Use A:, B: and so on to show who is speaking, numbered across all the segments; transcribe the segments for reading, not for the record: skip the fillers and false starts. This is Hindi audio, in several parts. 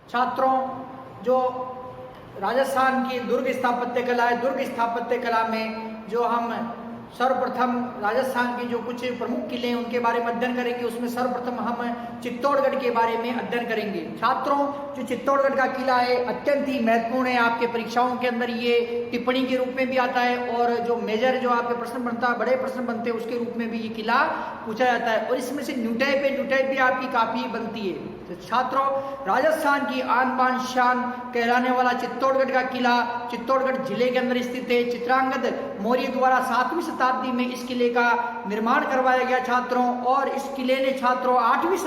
A: छात्रों, जो राजस्थान की दुर्ग स्थापत्य कला है, दुर्ग स्थापत्य कला में जो हम सर्वप्रथम राजस्थान के जो कुछ प्रमुख किले हैं उनके बारे में अध्ययन करेंगे। उसमें सर्वप्रथम हम चित्तौड़गढ़ के बारे में अध्ययन करेंगे। छात्रों, जो चित्तौड़गढ़ का किला है अत्यंत ही महत्वपूर्ण है। आपके परीक्षाओं के अंदर ये टिप्पणी के रूप में भी आता है और जो मेजर जो आपके प्रश्न बनता है, बड़े प्रश्न बनते हैं, उसके रूप में भी ये किला पूछा जाता है। और इसमें से न्यूटाइप भी आपकी काफी बनती है। तो छात्रों, राजस्थान की आन बान शान कहलाने वाला चित्तौड़गढ़ का किला चित्तौड़गढ़ जिले के अंदर स्थित है। चित्रांगद मौर्य द्वारा 7वीं शताब्दी में इस किले का निर्माण करवाया गया छात्रों। और इस किले ने छात्रों 8वीं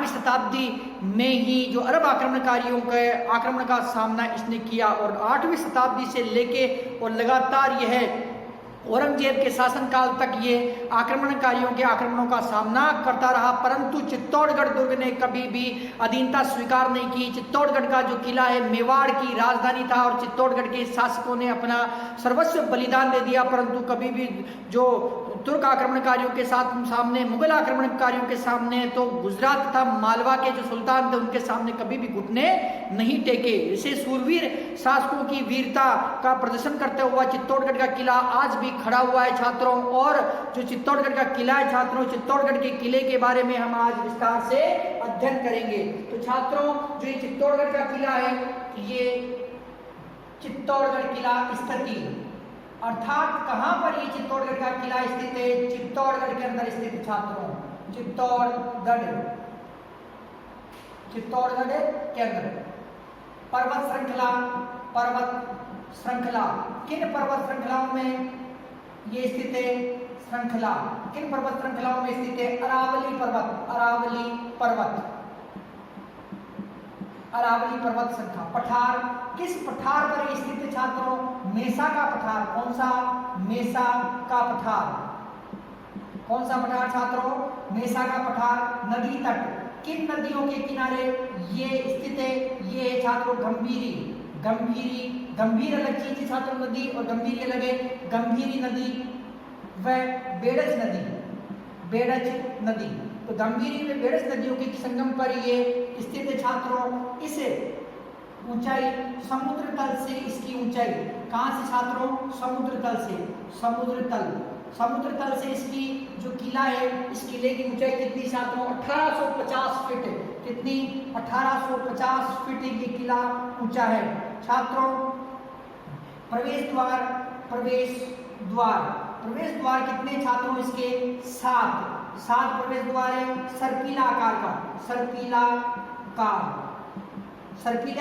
A: शताब्दी में ही जो अरब आक्रमणकारियों के आक्रमण का सामना इसने किया और 8वीं शताब्दी से लेके और लगातार यह औरंगजेब के शासनकाल तक ये आक्रमणकारियों के आक्रमणों का सामना करता रहा, परंतु चित्तौड़गढ़ दुर्ग ने कभी भी अधीनता स्वीकार नहीं की। चित्तौड़गढ़ का जो किला है मेवाड़ की राजधानी था और चित्तौड़गढ़ के शासकों ने अपना सर्वस्व बलिदान दे दिया, परंतु कभी भी जो तुर्क आक्रमणकारियों के सामने, मुगल आक्रमणकारियों के सामने, तो गुजरात तथा मालवा के जो सुल्तान थे उनके सामने कभी भी घुटने नहीं टेके। इसे सूरवीर शासकों की वीरता का प्रदर्शन करते हुआ चित्तौड़गढ़ का किला आज भी खड़ा हुआ है छात्रों। और जो चित्तौड़गढ़ का किला है छात्रों, चित्तौड़गढ़ के किले के बारे में हम आज विस्तार से अध्ययन करेंगे। तो छात्रों, जो ये चित्तौड़गढ़ का किला है, ये चित्तौड़गढ़ किला स्थिति अर्थात कहां पर ये चित्तौड़गढ़ का किला स्थित है? चित्तौड़गढ़ के अंदर स्थित छात्रों, चित्तौड़गढ़ के अंदर पर्वत श्रृंखला किन पर्वत श्रृंखलाओं में ये स्थित है? किन पर्वत श्रृंखलाओं में स्थित है? अरावली पर्वत श्रृंखला। पठार, किस पठार पर स्थित है छात्रों? मेसा का पठार। कौन सा? मेसा का पठार। कौन सा पठार छात्रों? मेसा का पठार। नदी तट, किन नदियों के किनारे ये स्थित है? ये है छात्रों गंभीर अलग चीज है छात्रों नदी और गंभीर अलग है। गंभीरी नदी व बेड़च नदी। तो गंभीरी में बेड़च नदियों के संगम पर ये स्थित है छात्रों। इस ऊंचाई समुद्र तल से, इसकी ऊंचाई कहां से छात्रों? समुद्र तल से इसकी जो किला है, इस किले की ऊंचाई कितनी छात्रों? 1850 फीट। कितनी? 1850 फीट ये किला ऊंचा है छात्रों। प्रवेश द्वार कितने छात्रों इसके? 7 प्रवेश द्वार है। सर्पीले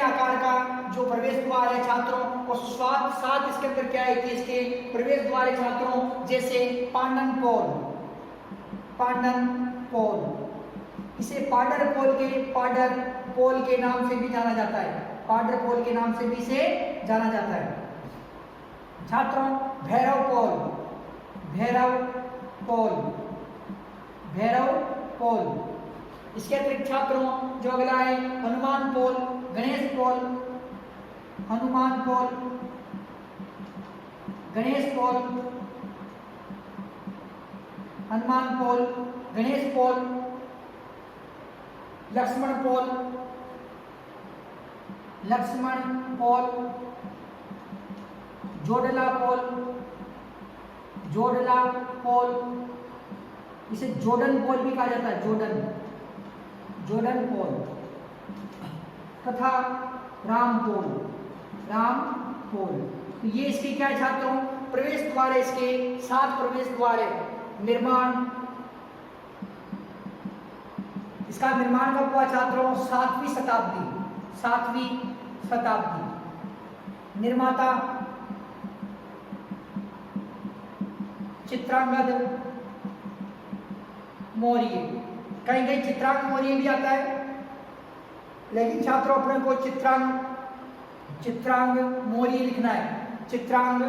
A: आकार का जो प्रवेश द्वार है छात्रों, और 7 इसके अंदर क्या है कि इसके प्रवेश द्वार है छात्रों, जैसे पांडन पोल, इसे पाडर पोल के नाम से भी जाना जाता है। पाडर पोल के नाम से भी इसे जाना जाता है छात्रों। भैरव पोल। इसके अतिरिक्त छात्रों जो अगला है हनुमान पोल, गणेश पोल, लक्ष्मण पोल, जोडला पोल, इसे जोर्डन पोल भी कहा जाता है। जोर्डन पोल तथा राम पोल। तो ये इसके क्या है छात्रों? प्रवेश द्वार है। इसके 7 प्रवेश द्वार है। इसका निर्माण कब हुआ छात्रों? 7वीं शताब्दी। निर्माता चित्रांगद मौर्य। कहीं चित्रांग मौर्य भी आता है, लेकिन छात्रों अपने को चित्रांग मौर्य लिखना है। चित्रांगद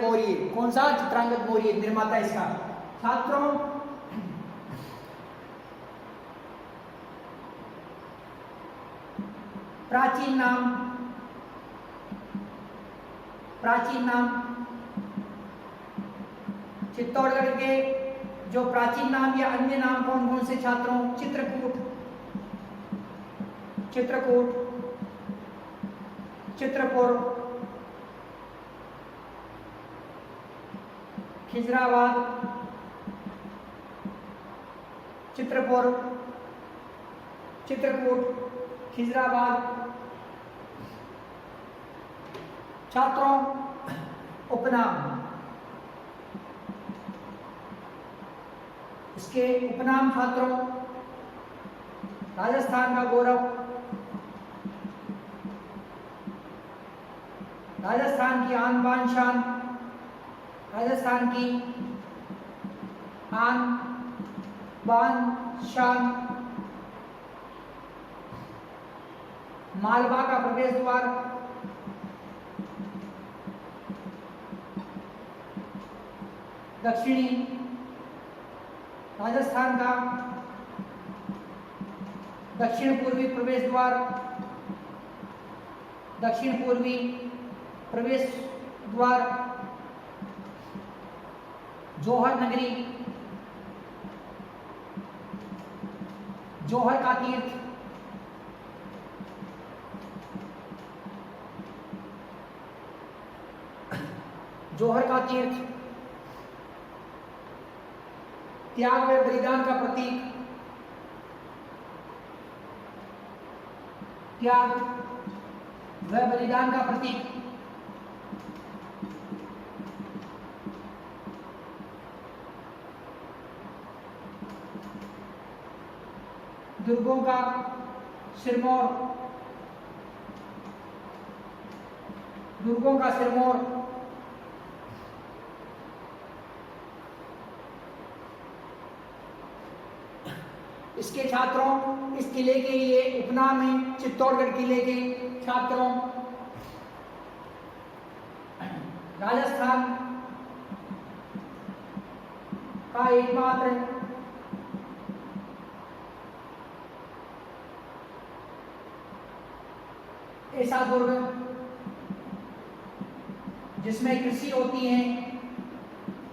A: मौर्य। कौन सा? चित्रांगद मौर्य निर्माता इसका छात्रों। प्राचीन नाम चित्तौड़गढ़ के जो प्राचीन नाम या अन्य नाम कौन कौन से छात्रों? चित्रकूट, चित्रकूट, चित्रपुर, खिजराबाद, चित्रपुर, चित्रकूट, खिजराबाद। छात्रों उपनाम, इसके उपनाम छात्रों राजस्थान का गौरव, राजस्थान की आन बान शान, राजस्थान की आन बान शान, मालवा का प्रवेश द्वार, दक्षिणी राजस्थान का दक्षिण पूर्वी प्रवेश द्वार, दक्षिण पूर्वी प्रवेश द्वार, जौहर नगरी, जौहर का तीर्थ, जौहर का तीर्थ, त्याग व बलिदान का प्रतीक, त्याग व बलिदान का प्रतीक, दुर्गों का सिरमौर, दुर्गों का सिरमौर, इसके छात्रों इस किले के ये उपनाम है चित्तौड़गढ़ किले के छात्रों राजस्थान का एकमात्र ऐसा दुर्ग जिसमें कृषि होती है,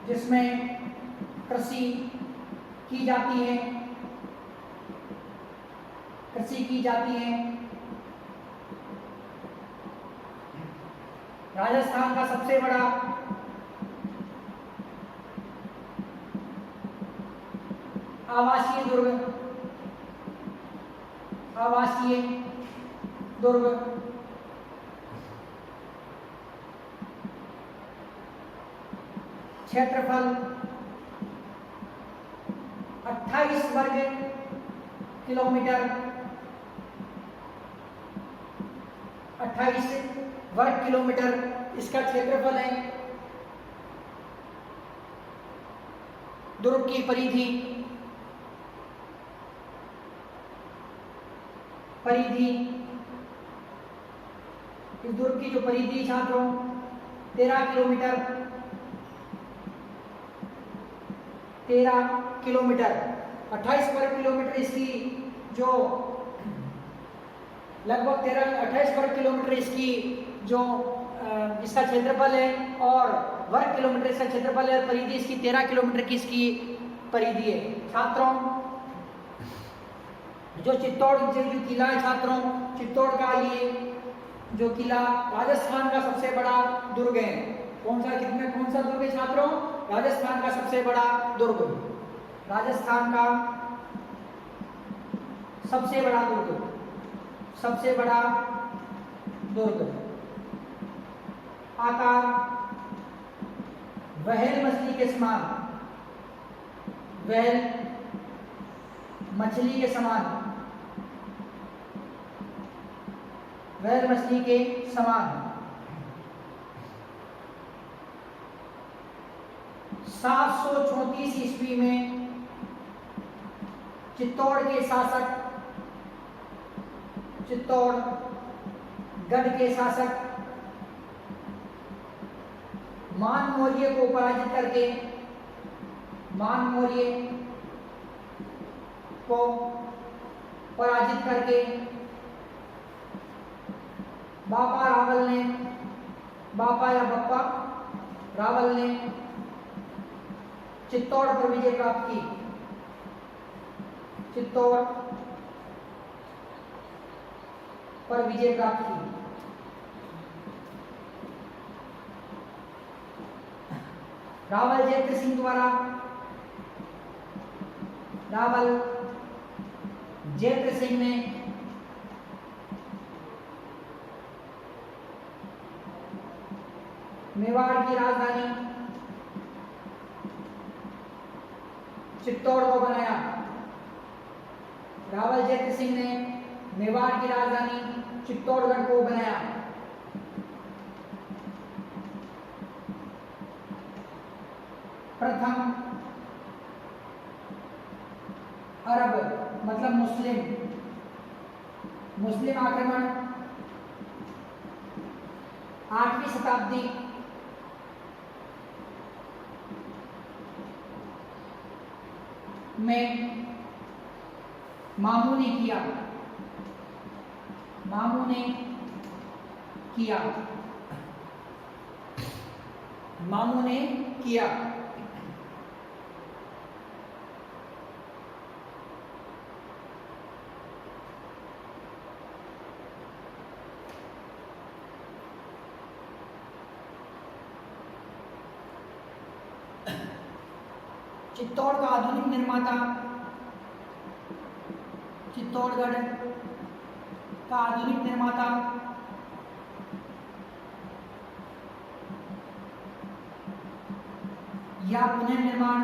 A: जिसमें कृषि की जाती है, कृषि की जाती है। राजस्थान का सबसे बड़ा आवासीय दुर्ग, आवासीय दुर्ग क्षेत्रफल 28 वर्ग किलोमीटर, 28 वर्ग किलोमीटर इसका क्षेत्रफल है। दुर्ग की परिधि, परिधि इस दुर्ग की जो परिधि छात्रों 13 किलोमीटर, 13 किलोमीटर, 28 वर्ग किलोमीटर इसकी जो लगभग 28 वर्ग किलोमीटर इसकी जो इसका क्षेत्रफल है और वर्ग किलोमीटर इसका क्षेत्रफल है। परिधि इसकी 13 किलोमीटर की इसकी परिधि है। छात्रों जो चित्तौड़ जो किला है छात्रों, चित्तौड़ का ये जो किला राजस्थान का सबसे बड़ा दुर्ग है। कौन सा दुर्ग है छात्रों? राजस्थान का सबसे बड़ा दुर्ग, राजस्थान का सबसे बड़ा दुर्ग, सबसे बड़ा दुर्ग। आकार व्हेल मछली के समान, व्हेल मछली के समान, व्हेल मछली के समान। 734 ईस्वी में चित्तौड़ के शासक, चित्तौड़गढ़ के शासक मान मौर्य को पराजित करके, मान मौर्य को पराजित करके बापा रावल ने, बापा या बप्पा रावल ने चित्तौड़ पर विजय प्राप्त की। चित्तौड़ पर विजय प्राप्त की। रावल जयद्रथ सिंह द्वारा, रावल जयद्रथ सिंह ने मेवाड़ की राजधानी चित्तौड़ को बनाया। रावल जयद्रथ सिंह ने मेवाड़ की राजधानी चित्तौड़गढ़ को बनाया। प्रथम अरब मतलब मुस्लिम आक्रमण 8वीं शताब्दी में मामू ने किया। चित्तौड़ का आधुनिक निर्माता, चित्तौड़गढ़ का आधुनिक निर्माता या पुनर्निर्माण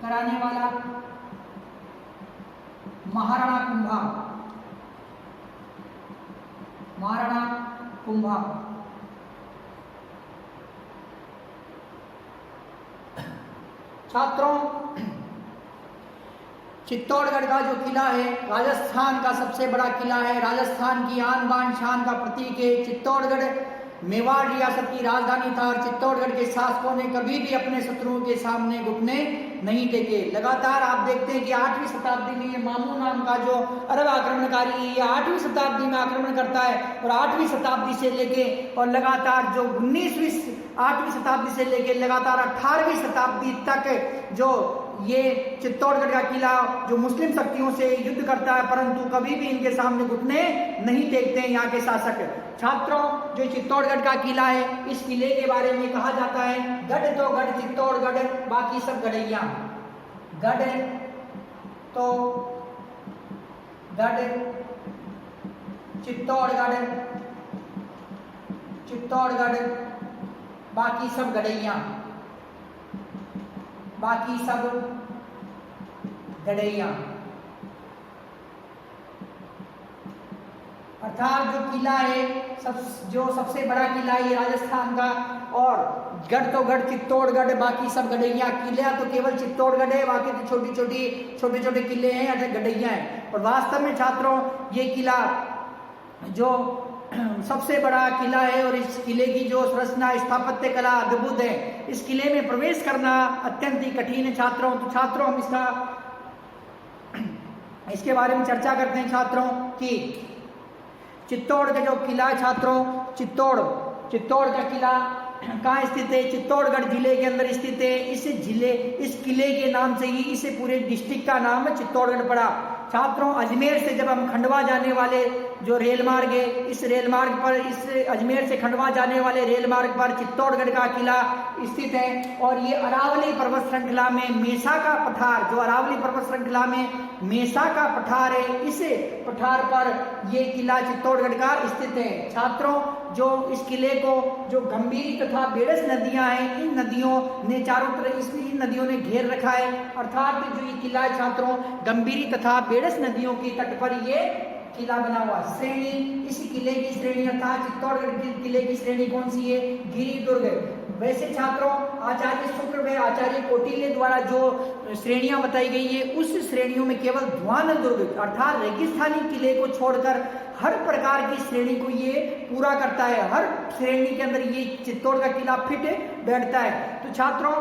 A: कराने वाला महाराणा कुंभा। छात्रों, चित्तौड़गढ़ का जो किला है राजस्थान का सबसे बड़ा किला है, राजस्थान की आन बान शान का प्रतीक है। चित्तौड़गढ़ मेवाड़ रियासत की राजधानी था और चित्तौड़गढ़ के शासकों ने कभी भी अपने शत्रुओं के सामने घुटने नहीं टेके। लगातार आप देखते हैं कि 8वीं शताब्दी में ये मामू नाम का जो अरब आक्रमणकारी है, ये 8वीं शताब्दी में आक्रमण करता है और 8वीं शताब्दी से लेके और लगातार जो 8वीं शताब्दी से लेके लगातार 18वीं शताब्दी तक जो ये चित्तौड़गढ़ का किला जो मुस्लिम शक्तियों से युद्ध करता है, परंतु कभी भी इनके सामने घुटने नहीं टेकते हैं यहाँ के शासक। छात्रों, जो चित्तौड़गढ़ का किला है, इस किले के बारे में कहा जाता है गढ़ तो गढ़ चित्तौड़गढ़, बाकी सब गढ़ैया। गढ़ तो गढ़ चित्तौड़गढ़, बाकी सब गढ़ैया। अर्थात जो किला है जो सबसे बड़ा किला है ये राजस्थान का, और गढ़ तो गढ़ चित्तौड़गढ़, बाकी सब गढ़ैया। किला तो केवल चित्तौड़गढ़ है, बाकी तो छोटे छोटे किले हैं या गढ़ैया हैं। और वास्तव में छात्रों, ये किला जो सबसे बड़ा किला है और इस किले की जो संरचना स्थापत्य कला अद्भुत है। इस किले में प्रवेश करना अत्यंत ही कठिन है छात्रों। तो छात्रों, हम इसके बारे में चर्चा करते हैं छात्रों कि चित्तौड़ का जो किला है छात्रों, चित्तौड़ का किला कहाँ स्थित है? चित्तौड़गढ़ जिले के अंदर स्थित है। इस किले के नाम से ही इसे पूरे डिस्ट्रिक्ट का नाम चित्तौड़गढ़ पड़ा। छात्रों, अजमेर से जब हम खंडवा जाने वाले जो रेल मार्ग है, इस रेल मार्ग पर, इस अजमेर से खंडवा जाने वाले रेल मार्ग पर चित्तौड़गढ़ का किला स्थित है। और ये अरावली पर्वत श्रृंखला में मेसा का पठार, जो अरावली पर्वत श्रृंखला में मेसा का पठार है, इस पठार पर ये किला चित्तौड़गढ़ का स्थित है। छात्रों, जो इस किले को जो गंभीरी तथा बेड़स नदियां हैं, इन नदियों ने चारों तरफ इन नदियों ने घेर रखा है। अर्थात जो ये किला है छात्रों, गंभीरी तथा बेड़स नदियों की तट पर ये किला बना हुआ। श्रेणी, इस किले की श्रेणी अर्थात चित्तौड़गढ़ के किले की श्रेणी कौन सी है? गिरि दुर्ग। वैसे छात्रों, आचार्य शुक्र व आचार्य कौटिल्य द्वारा जो श्रेणियां बताई गई है, उस श्रेणियों में केवल ध्वान दुर्ग अर्थात रेगिस्तानी किले को छोड़कर हर प्रकार की श्रेणी को ये पूरा करता है, हर श्रेणी के अंदर ये चित्तौड़ का किला फिट बैठता है। तो छात्रों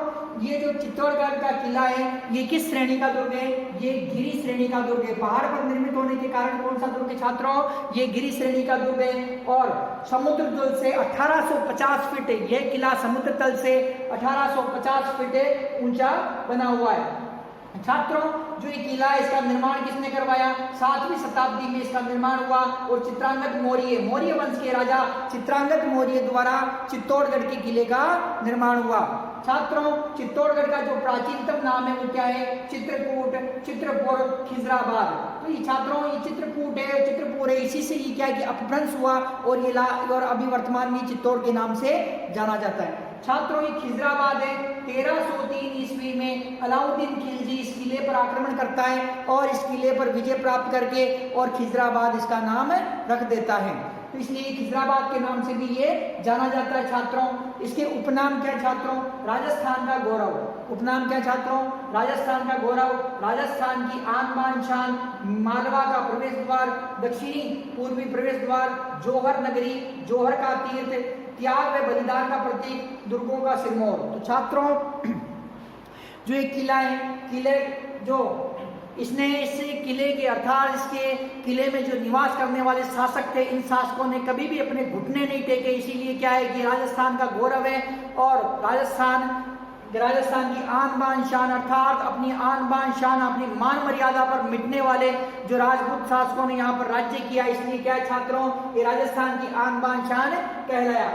A: ये जो चित्तौड़गढ़ का किला है ये किस श्रेणी का दुर्ग है? ये गिरी श्रेणी का दुर्ग है। पहाड़ पर निर्मित होने के कारण कौन सा दुर्ग है छात्रों? ये गिरी श्रेणी का दुर्ग है। और समुद्र तल से 1850 फीट यह किला समुद्र तल से 1850 फीट ऊंचा बना हुआ है। छात्रों जो ये किला है इसका निर्माण किसने करवाया? 7वीं शताब्दी में इसका निर्माण हुआ और चित्रांगद मौर्य वंश के राजा चित्रांगद मौर्य द्वारा चित्तौड़गढ़ के किले का निर्माण हुआ। छात्रों चित्तौड़गढ़ का जो प्राचीनतम नाम है वो क्या है? चित्रकूट, चित्रपुर, खिजराबाद। तो ये छात्रों ये चित्रकूट है, चित्रपुर है, इसी से ये क्या है कि अपभ्रंश हुआ और ये और अभी वर्तमान में चित्तौड़ के नाम से जाना जाता है। छात्रों ये खिजराबाद है। 1303 ईस्वी में अलाउद्दीन खिलजी इस किले पर आक्रमण करता है और इस किले पर विजय प्राप्त करके और खिजराबाद इसका नाम रख देता है। तो इसलिए खिजराबाद के नाम से भी ये जाना जाता है। छात्रों इसके उपनाम क्या छात्रों? राजस्थान का गौरव। उपनाम क्या छात्रों? राजस्थान का गौरव, राजस्थान की आन बान शान, मालवा का प्रवेश द्वार, दक्षिणी पूर्वी प्रवेश द्वार, जौहर नगरी, जौहर का तीर्थ, त्याग व बलिदान का प्रतीक, दुर्गों का सिरमौर। तो छात्रों जो एक किला है, किले जो इसने इस किले के अर्थात इसके किले में जो निवास करने वाले शासक थे इन शासकों ने कभी भी अपने घुटने नहीं टेके। इसीलिए क्या है कि राजस्थान का गौरव है और राजस्थान की आन बान शान अर्थात अपनी आन बान शान अपनी मान मर्यादा पर मिटने वाले जो राजपूत शासकों ने यहाँ पर राज्य किया, इसलिए क्या है छात्रों ये राजस्थान की आन बान शान कहलाया।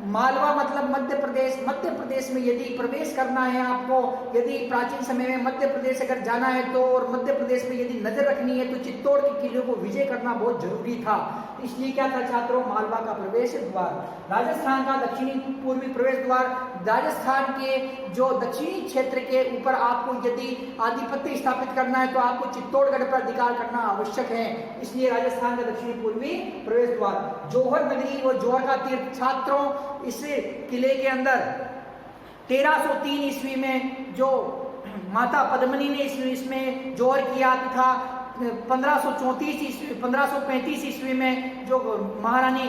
A: मालवा मतलब मध्य प्रदेश। मध्य प्रदेश में यदि प्रवेश करना है आपको, यदि प्राचीन समय में मध्य प्रदेश अगर जाना है तो और मध्य प्रदेश में यदि नजर रखनी है तो चित्तौड़ के किले को विजय करना बहुत जरूरी था। इसलिए क्या था छात्रों? मालवा का प्रवेश द्वार, राजस्थान का दक्षिणी पूर्वी प्रवेश द्वार। राजस्थान के जो दक्षिणी क्षेत्र के ऊपर आपको यदि आधिपत्य स्थापित करना है तो आपको चित्तौड़गढ़ पर अधिकार करना आवश्यक है। इसलिए राजस्थान का दक्षिणी पूर्वी प्रवेश द्वार, जौहर नगरी और जौहर का तीर्थ। छात्रों इस किले के अंदर 1303 ईस्वी में जो माता पद्मिनी ने इसमें जोर किया था, 1535 ईस्वी में जो महारानी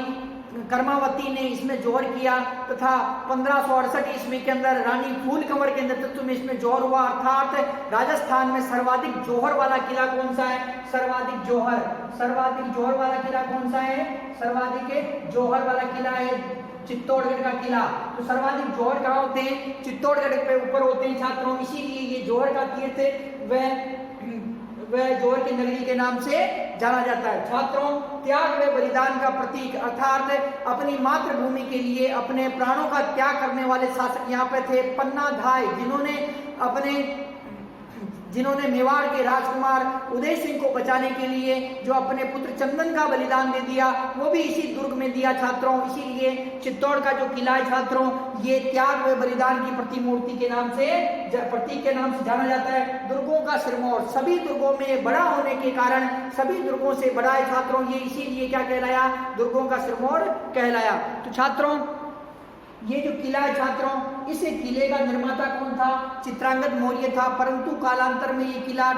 A: कर्मावती ने इसमें जोहर किया तथा 1568 ईस्वी के अंदर रानी फूल कंवर के नेतृत्व में इसमें जोहर हुआ। अर्थात राजस्थान में सर्वाधिक जोहर वाला किला कौन सा है? सर्वाधिक जोहर वाला किला कौन सा है? सर्वाधिक जोहर वाला किला है चित्तौड़गढ़ का किला। तो सर्वाधिक जोहर कहाँ होते हैं? चित्तौड़गढ़ पे ऊपर होते हैं छात्रों। इसीलिए ये जोहर का तीर्थ वह जोहर की नगरी के नाम से जाना जाता है। छात्रों त्याग व बलिदान का प्रतीक अर्थात अपनी मातृभूमि के लिए अपने प्राणों का त्याग करने वाले शासक यहाँ पे थे। पन्ना धाय जिन्होंने मेवाड़ के राजकुमार उदय सिंह को बचाने के लिए जो अपने पुत्र चंदन का बलिदान दे दिया वो भी इसी दुर्ग में दिया छात्रों। इसीलिए चित्तौड़ का जो किला है छात्रों ये त्याग व बलिदान की प्रतिमूर्ति के नाम से प्रतीक के नाम से जाना जाता है। दुर्गों का सिरमौर, सभी दुर्गों में बड़ा होने के कारण सभी दुर्गों से बड़ा है छात्रों ये, इसीलिए क्या कहलाया? दुर्गों का सिरमौर कहलाया। तो छात्रों ये जो किला है छात्रों इस किले का निर्माता कौन था? चित्रांगद मौर्य था। परंतु कालांतर में ये किला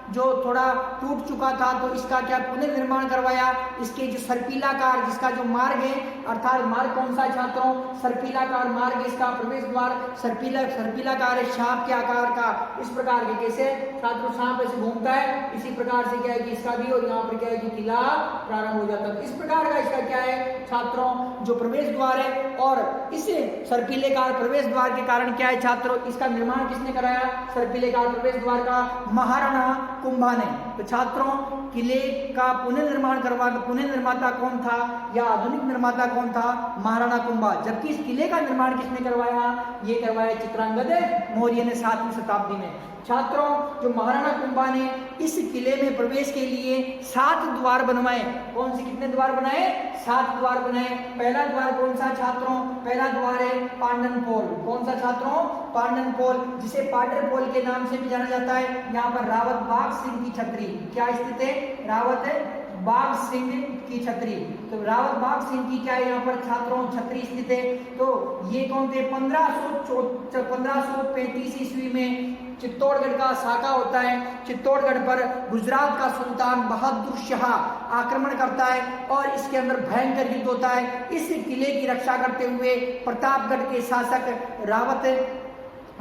A: जो थोड़ा टूट चुका था तो इसका क्या पुनर्निर्माण करवाया। इसके जो सर्पिलाकार जिसका जो मार्ग है अर्थात मार्ग कौन सा छात्रों? सर्पिलाकार मार्ग, इसका प्रवेश द्वार सर्पिलाकार है, सांप के आकार का। इस प्रकार के कैसे छात्रों सांप ऐसे घूमता है इसी प्रकार से क्या है कि इसका भी और यहाँ पर क्या है कि किला प्रारंभ हो जाता है। इस प्रकार का इसका क्या है छात्रों जो प्रवेश द्वार है और इस सर्पिलेकार प्रवेश द्वार के कारण क्या है छात्रों इसका निर्माण किसने कराया? सर्पिलेकार प्रवेश द्वार का महाराणा कुंभा ने। तो छात्रों किले का पुनर्निर्माता कौन था या आधुनिक निर्माता कौन था? महाराणा कुंभा। जबकि इस किले का निर्माण किसने करवाया? ये करवाया चित्रांगद मौर्य ने 7वीं शताब्दी में। छात्रों जो महाराणा कुंभा ने इस किले में प्रवेश के लिए 7 द्वार बनवाए। कौन से कितने द्वार बनाए? 7 द्वार बनाए। पहला द्वार कौन सा छात्रों? पहला द्वार है पांडन पोल। कौन सा छात्रों? पांडन पोल, जिसे पाटर पोल के नाम से भी जाना जाता है। यहाँ पर रावत बाग सिंह की छतरी क्या स्थित है? रावत बाघ सिंह की छतरी। तो रावत बाघ सिंह की क्या है यहाँ पर छात्रों छतरी स्थित है। तो ये कौन थे 1535 ईस्वी में चित्तौड़गढ़ का साका होता है। चित्तौड़गढ़ पर गुजरात का सुल्तान बहादुर शाह आक्रमण करता है और इसके अंदर भयंकर युद्ध होता है। इस किले की रक्षा करते हुए प्रतापगढ़ के शासक रावत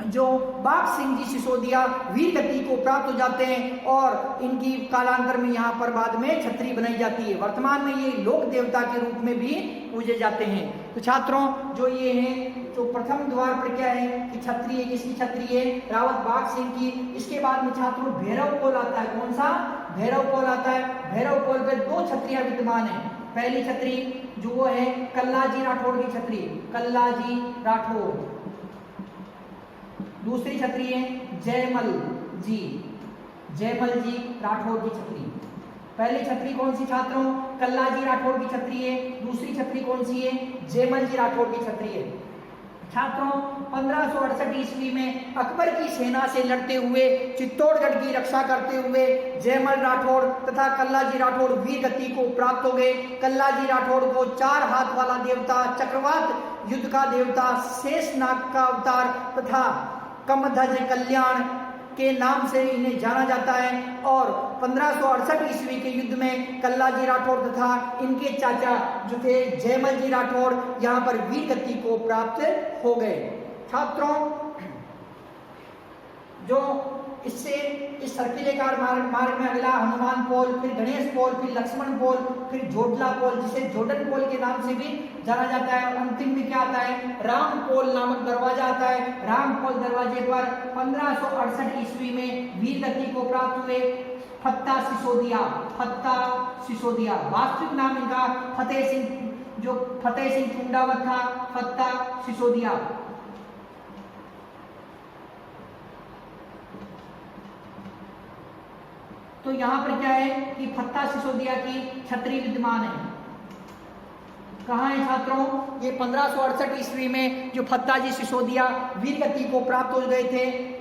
A: जो बाघ सिंह जी सिसोदिया वीर गति को प्राप्त हो जाते हैं और इनकी कालांतर में यहाँ पर बाद में छतरी बनाई जाती है। वर्तमान में ये लोक देवता के रूप में भी पूजे जाते हैं। तो छात्रों जो ये हैं तो प्रथम द्वार पर क्या है कि छतरी है, किसकी छतरी है रावत बाघ सिंह की। इसके बाद में छात्रों भैरव पोल आता है। कौन सा भैरव पोल आता है। भैरव पोल पे 2 छतरियां विद्यमान है। पहली छतरी जो वो है कल्लाजी राठौड़ की छतरी, कल्लाजी राठौड़। दूसरी छतरी है जयमल जी राठौड़ की छतरी। पहली छतरी कौन सी छात्रों कल्लाजी राठौड़ की छतरी है। दूसरी छतरी कौन सी है जयमल जी राठौड़ की छतरी है। छात्रों 1568 ईस्वी में अकबर की सेना से लड़ते हुए चित्तौड़गढ़ की रक्षा करते हुए जयमल राठौड़ तथा कल्लाजी राठौड़ वीर गति को प्राप्त हो गए। कल्लाजी राठौड़ को 4 हाथ वाला देवता, चक्रवात युद्ध का देवता, शेषनाग का अवतार तथा कमध्वज कल्याण के नाम से इन्हें जाना जाता है। और 1568 ईस्वी के युद्ध में कल्लाजी राठौड़ तथा इनके चाचा जो थे जयमल जी राठौड़ यहाँ पर वीर गति को प्राप्त हो गए। छात्रों जो इससे इस सर्पिलेकार मार्ग में अगला हनुमान पोल, फिर गणेश पोल, फिर लक्ष्मण पोल, फिर जोडला पोल जिसे जोडन पोल के नाम से भी जाना जाता है। और अंतिम में क्या आता है राम पोल नामक दरवाजा आता है। राम पोल दरवाजे पर 1568 ईस्वी में वीर गति को प्राप्त हुए फत्ता सिसोदिया। वास्तविक नाम इनका फतेह सिंह चुंडावत था, फत्ता सिसोदिया। तो यहाँ पर क्या है कि फत्ता सिसोदिया की छतरी विद्यमान है। कहाँ है छात्रों ये 1568 ईस्वी में जो फत्ता जी सिसोदिया वीर गति को प्राप्त हो गए थे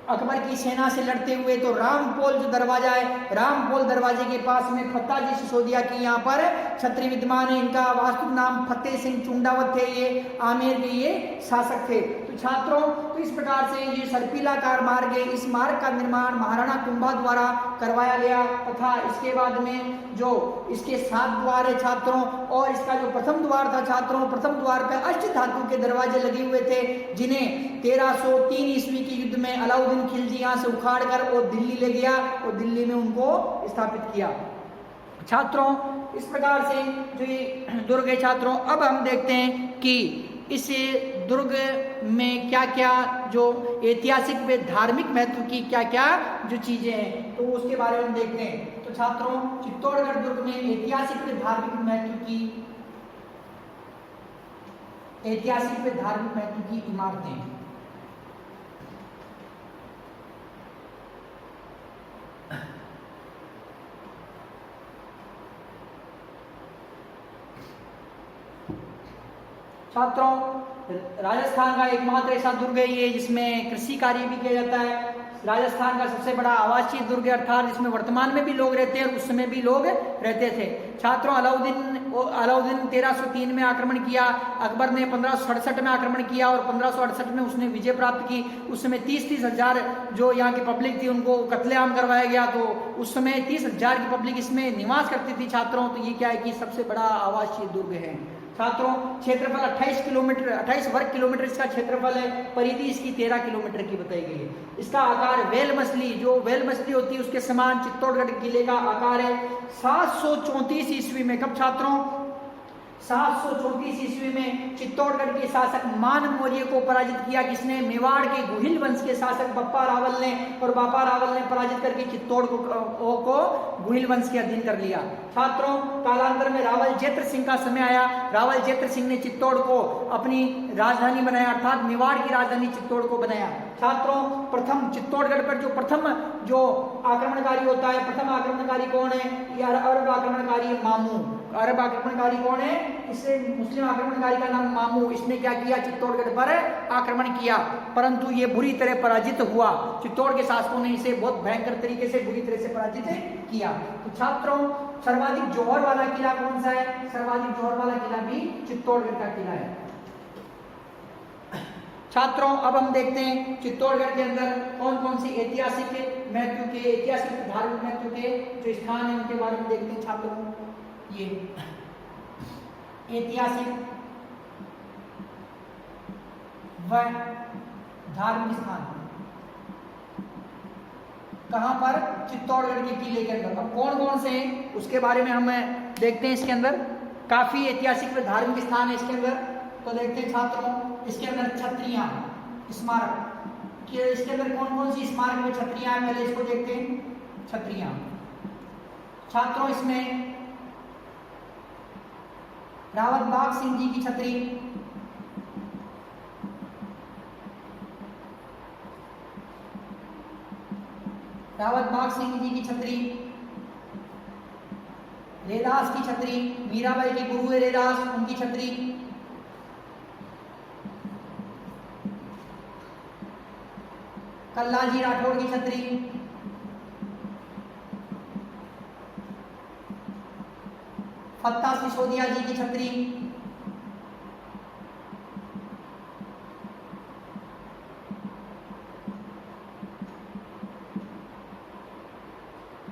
A: अकबर की सेना से लड़ते हुए। तो रामपोल जो दरवाजा है, रामपोल दरवाजे के पास में फत्ता जी सिसोदिया की यहाँ पर छतरी विद्यमान है। इनका वास्तविक नाम फतेह सिंह चुंडावत थे, ये आमेर के ये शासक थे। तो छात्रों तो इस प्रकार से ये सर्पिलाकार मार्ग है। इस मार्ग का निर्माण महाराणा कुंभा द्वारा करवाया गया तथा इसके बाद में जो इसके 7 द्वार है छात्रों और इसका जो प्रथम द्वार था छात्रों, प्रथम द्वार पर अष्ट धातु के दरवाजे लगे हुए थे जिन्हें 1303 ईस्वी के युद्ध में अलाउद्दीन खिलजी यहाँ से उखाड़ कर वो दिल्ली ले गया और दिल्ली में उनको स्थापित किया। छात्रों इस प्रकार से जो ये दुर्ग है छात्रों, अब हम देखते हैं कि इस दुर्ग में क्या क्या जो ऐतिहासिक व धार्मिक महत्व की क्या क्या जो चीजें हैं तो उसके बारे में देखते हैं। तो छात्रों चित्तौड़गढ़ दुर्ग में ऐतिहासिक व धार्मिक महत्व की इमारतें। छात्रों राजस्थान का एकमात्र ऐसा दुर्ग है ये जिसमें कृषि कार्य भी किया जाता है। राजस्थान का सबसे बड़ा आवासीय दुर्ग है अर्थात जिसमें वर्तमान में भी लोग रहते हैं और उस समय भी लोग रहते थे। छात्रों अलाउद्दीन 1303 में आक्रमण किया, अकबर ने 1567 में आक्रमण किया और 1568 में उसने विजय प्राप्त की। उस समय 30-30 हजार जो यहाँ की पब्लिक थी उनको कत्लेआम करवाया गया। तो उस समय 30 हजार की पब्लिक इसमें निवास करती थी छात्रों। तो ये क्या है कि सबसे बड़ा आवासीय दुर्ग है। छात्रों क्षेत्रफल 28 वर्ग किलोमीटर इसका क्षेत्रफल है। परिधि इसकी 13 किलोमीटर की बताई गई है। इसका आकार वेल मछली होती है उसके समान चित्तौड़गढ़ किले का आकार है। 734 ईस्वी में कब छात्रों 734 ईस्वी में चित्तौड़गढ़ के शासक मान मौर्य को पराजित किया। किसने मेवाड़ के गुहिल वंश के शासक बापा रावल ने पराजित करके चित्तौड़ को गुहिल वंश के अधीन कर लिया। छात्रों कालांतर में रावल जैत्र सिंह का समय आया। रावल जैत्र सिंह ने चित्तौड़ को अपनी राजधानी बनाया अर्थात मेवाड़ की राजधानी चित्तौड़ को बनाया। छात्रों प्रथम चित्तौड़गढ़ पर प्रथम आक्रमणकारी होता है, प्रथम आक्रमणकारी कौन है? अरब आक्रमणकारी मामू। अरब आक्रमणकारी कौन है? इससे मुस्लिम आक्रमणकारी का नाम मामू। इसने क्या किया? चित्तौड़गढ़ पर आक्रमण किया, परंतु ये बुरी तरह पराजित हुआ। चित्तौड़ के शासकों ने इसे बहुत भयंकर तरीके से बुरी तरह से पराजित किया। तो छात्रों, सर्वाधिक जौहर वाला किला कौन सा है? सर्वाधिक जौहर वाला किला भी चित्तौड़गढ़ का किला है। छात्रों, अब हम देखते हैं चित्तौड़गढ़ के अंदर कौन कौन सी ऐतिहासिक महत्व के, ऐतिहासिक धार्मिक महत्व के जो स्थान है उनके बारे में देखते हैं। छात्रों, ये ऐतिहासिक व धार्मिक स्थान कहां पर? चित्तौड़गढ़ के किले के अंदर। अब कौन कौन से हैं उसके बारे में हम देखते हैं। इसके अंदर काफी ऐतिहासिक व धार्मिक स्थान है इसके अंदर। तो देखते हैं छात्रों, इसके अंदर छत्रियां स्मारक के, इसके अंदर कौन कौन सी स्मारक में छत्रियां हैं पहले इसको देखते हैं। छत्रियां छात्रों, इसमें रावत बाग सिंह जी की छतरी, रावत बाग सिंह जी की छतरी, रैदास की छतरी, मीराबाई के गुरु है रैदास, उनकी छतरी, कल्लाजी राठौड़ की छतरी, फत्ता सिसोदिया जी की छतरी,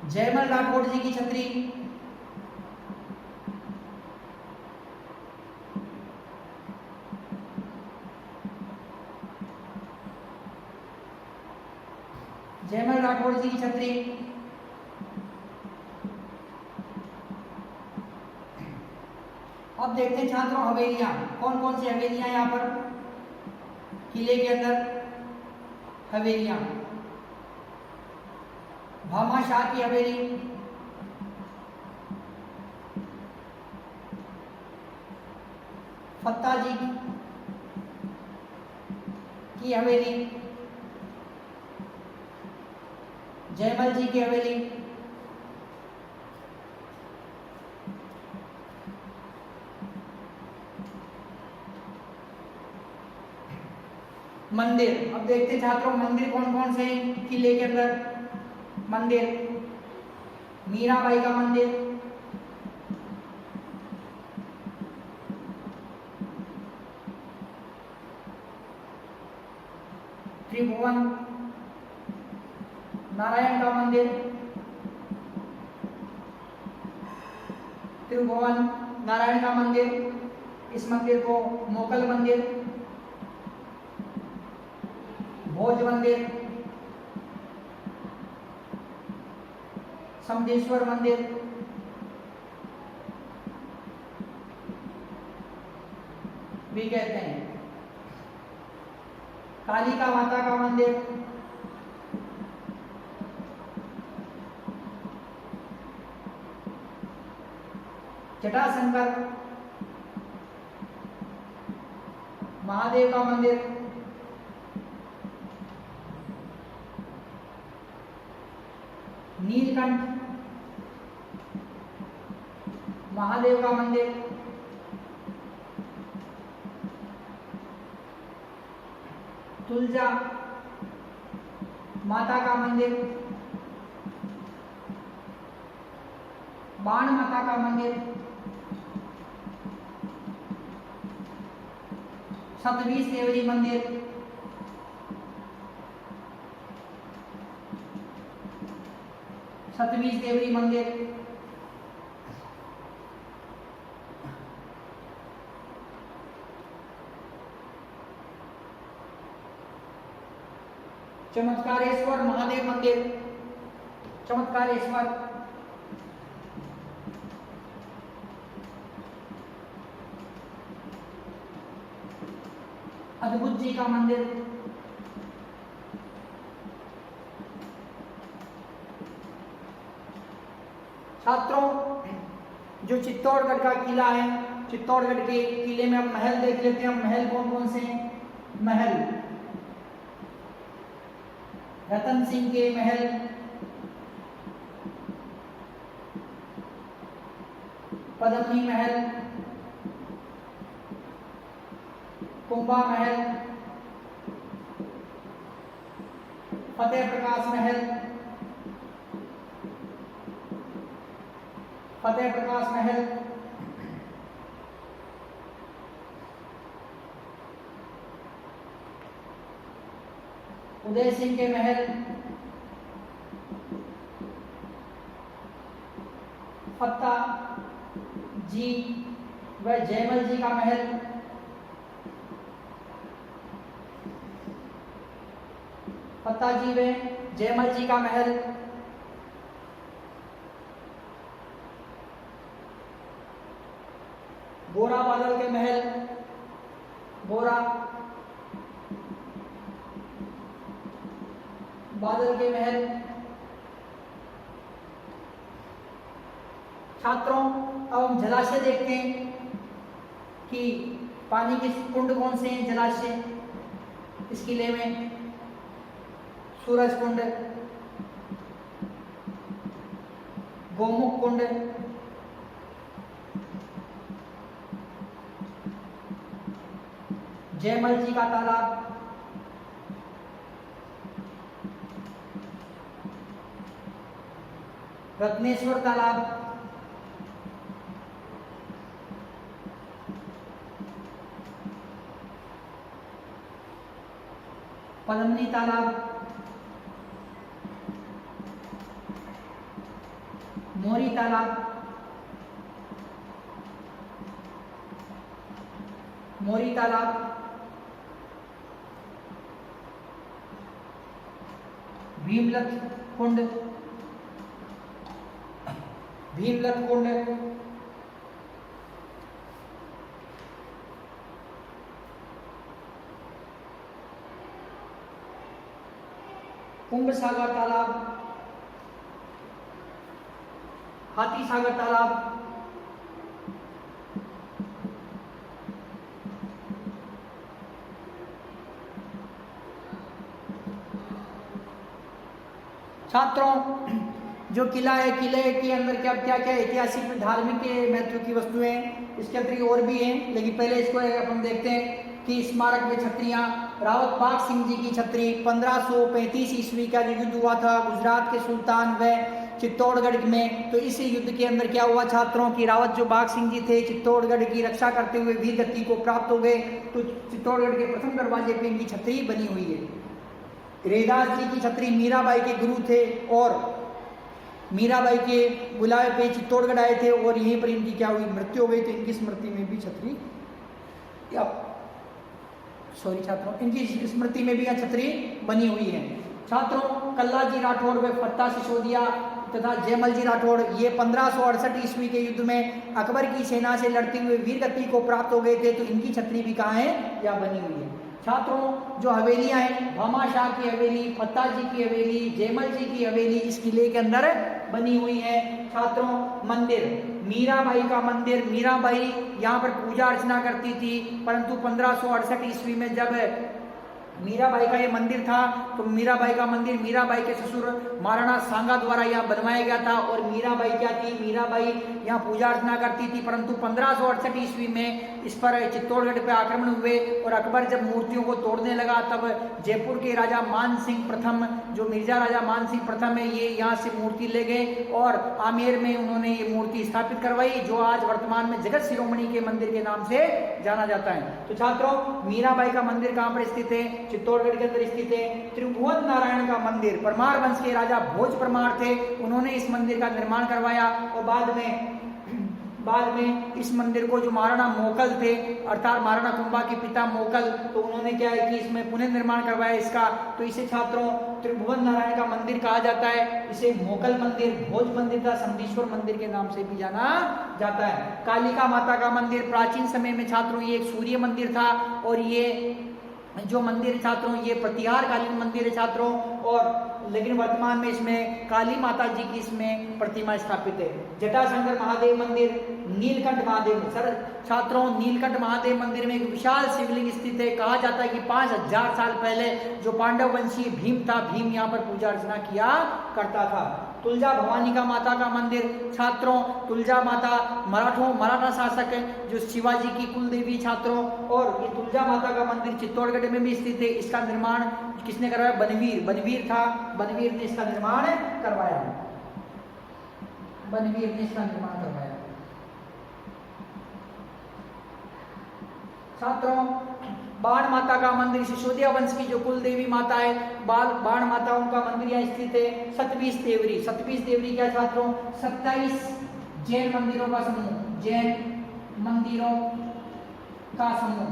A: जयमल राठौड़ जी की छतरी, जयमल राठौड़ जी की छतरी। अब देखते हैं छात्रों हवेलियां, कौन कौन सी हवेलियां यहां पर किले के अंदर? हवेलियां, भामा शाह की हवेली, फत्ता जी की हवेली, जयमल जी की हवेली, मंदिर। अब देखते हैं छात्रों मंदिर कौन कौन से हैं किले के अंदर। मंदिर, मीराबाई का मंदिर, त्रिभुवन नारायण का मंदिर, त्रिभुवन नारायण का मंदिर, इस मंदिर को मोकल मंदिर, भोज मंदिर, समदेश्वर मंदिर, भी कहते हैं। कालिका माता का मंदिर, जटाशंकर महादेव का मंदिर, नीलकंठ महादेव का मंदिर, तुलजा माता का मंदिर, बाण माता का मंदिर, सतवीस देवरी मंदिर, सतवीस देवरी मंदिर, चमत्कारेश्वर महादेव मंदिर, चमत्कारेश्वर, अद्भुत जी का मंदिर, छात्रों जो चित्तौड़गढ़ का किला है, चित्तौड़गढ़ के किले में हम महल देख लेते हैं। महल कौन कौन से हैं? महल, रतन सिंह के महल, पद्मिनी महल, कुंभा महल, फतेह प्रकाश महल, फतेह प्रकाश महल, उदय सिंह के महल, फत्ता जी व जयमल जी का महल, फत्ता जी व जयमल जी का महल, बोरा बादल के महल, बोरा बादल के महल। छात्रों, अब हम जलाशय देखते हैं कि पानी के कुंड कौन से हैं जलाशय इस किले में। सूरज कुंड, गोमुख कुंड, जयमल जी का तालाब, रत्नेश्वर तालाब, पद्मिनी तालाब, मोरी तालाब, मोरी तालाब, भीमलत कुंड, भीमलत कुंड, कुंभ सागर तालाब, हाथी सागर तालाब, छात्रों, जो किला है, किले के अंदर क्या क्या क्या ऐतिहासिक धार्मिक महत्व की वस्तुएं हैं, इसके अतिरिक्त और भी हैं, लेकिन पहले इसको अपन देखते हैं कि स्मारक में छत्रियां, रावत बाग सिंह जी की छतरी 1535 ईस्वी का जो युद्ध हुआ था गुजरात के सुल्तान व चित्तौड़गढ़ में, तो इस युद्ध के अंदर क्या हुआ छात्रों की रावत जो बाग सिंह जी थे चित्तौड़गढ़ की रक्षा करते हुए वीर गति को प्राप्त हो गए, तो चित्तौड़गढ़ के प्रथम दरवाजे पे इनकी छतरी बनी हुई है। रेदास जी की छतरी मीराबाई के गुरु थे और मीराबाई के बुलावे पे चित्तौड़गढ़ आए थे और यहीं पर इनकी क्या हुई मृत्यु हो गई, तो इनकी स्मृति में भी छतरी छात्रों, इनकी स्मृति में भी यह छतरी बनी हुई है। छात्रों, कल्ला जी राठौड़ व फत्ता सिसोदिया तथा जयमल जी राठौड़ ये 1568 ईस्वी के युद्ध में अकबर की सेना से लड़ते हुए वीर गति को प्राप्त हो गए थे, तो इनकी छतरी भी कहाँ है, या बनी हुई है। छात्रों, जो हवेलियां हैं, भामा शाह की हवेली, फत्ता जी की हवेली, जयमल जी की हवेली इस किले के अंदर बनी हुई है। छात्रों, मंदिर, मीराबाई का मंदिर, मीराबाई यहाँ पर पूजा अर्चना करती थी, परंतु 1568 ईस्वी में जब मीराबाई का ये मंदिर था, तो मीराबाई का मंदिर मीराबाई के ससुर महाराणा सांगा द्वारा यहाँ बनवाया गया था और मीराबाई क्या थी, मीराबाई यहाँ पूजा अर्चना करती थी, परंतु 1568 ईस्वी में इस पर चित्तौड़गढ़ पे आक्रमण हुए और अकबर जब मूर्तियों को तोड़ने लगा, तब जयपुर के राजा मान सिंह प्रथम, जो मिर्जा राजा मान सिंह प्रथम है, ये यहाँ से मूर्ति ले गए और आमेर में उन्होंने ये मूर्ति स्थापित करवाई, जो आज वर्तमान में जगत शिरोमणि के मंदिर के नाम से जाना जाता है। तो छात्रों, मीराबाई का मंदिर कहाँ पर स्थित है, चित्तौड़गढ़ के अंदर स्थित है। त्रिभुवन नारायण का मंदिर, परमार वंश के राजा भोज परमार थे, उन्होंने इस मंदिर का निर्माण करवाया और बाद में इस मंदिर को जो महाराणा मोकल थे, अर्थात महाराणा कुंभा के पिता मोकल, तो उन्होंने क्या है कि इसमें पुनः निर्माण करवाया इसका, तो इसे छात्रों त्रिभुवन नारायण का मंदिर कहा जाता है। इसे मोकल मंदिर, भोज मंदिर का संधीश्वर मंदिर के नाम से भी जाना जाता है। कालिका माता का मंदिर, प्राचीन समय में छात्रों ये एक सूर्य मंदिर था और ये जो मंदिर छात्रों ये प्रतिहार कालीन मंदिर है छात्रों, और लेकिन वर्तमान में इसमें काली माता जी की इसमें प्रतिमा स्थापित है। जटाशंकर महादेव मंदिर, नीलकंठ महादेव सर छात्रों, नीलकंठ महादेव मंदिर में एक विशाल शिवलिंग स्थित है। कहा जाता है कि 5000 साल पहले जो पांडव वंशी भीम था, भीम यहाँ पर पूजा अर्चना किया करता था। तुलजा भवानी का माता का मंदिर। छात्रों, तुलजा माता मराठा शासक जो शिवाजी की कुल देवी छात्रों, और ये तुलजा माता का मंदिर चित्तौड़गढ़ में भी स्थित है। इसका निर्माण किसने करवाया? बनवीर था, बनवीर ने इसका निर्माण करवाया, बनवीर ने इसका निर्माण करवाया। छात्रों, बाण माता का मंदिर, सिसोदिया वंश की जो कुल देवी माता है बाण माता, उनका मंदिर यहाँ स्थित है। सतवीस देवरी क्या छात्रों? 27 जैन मंदिरों का समूह, जैन मंदिरों का समूह,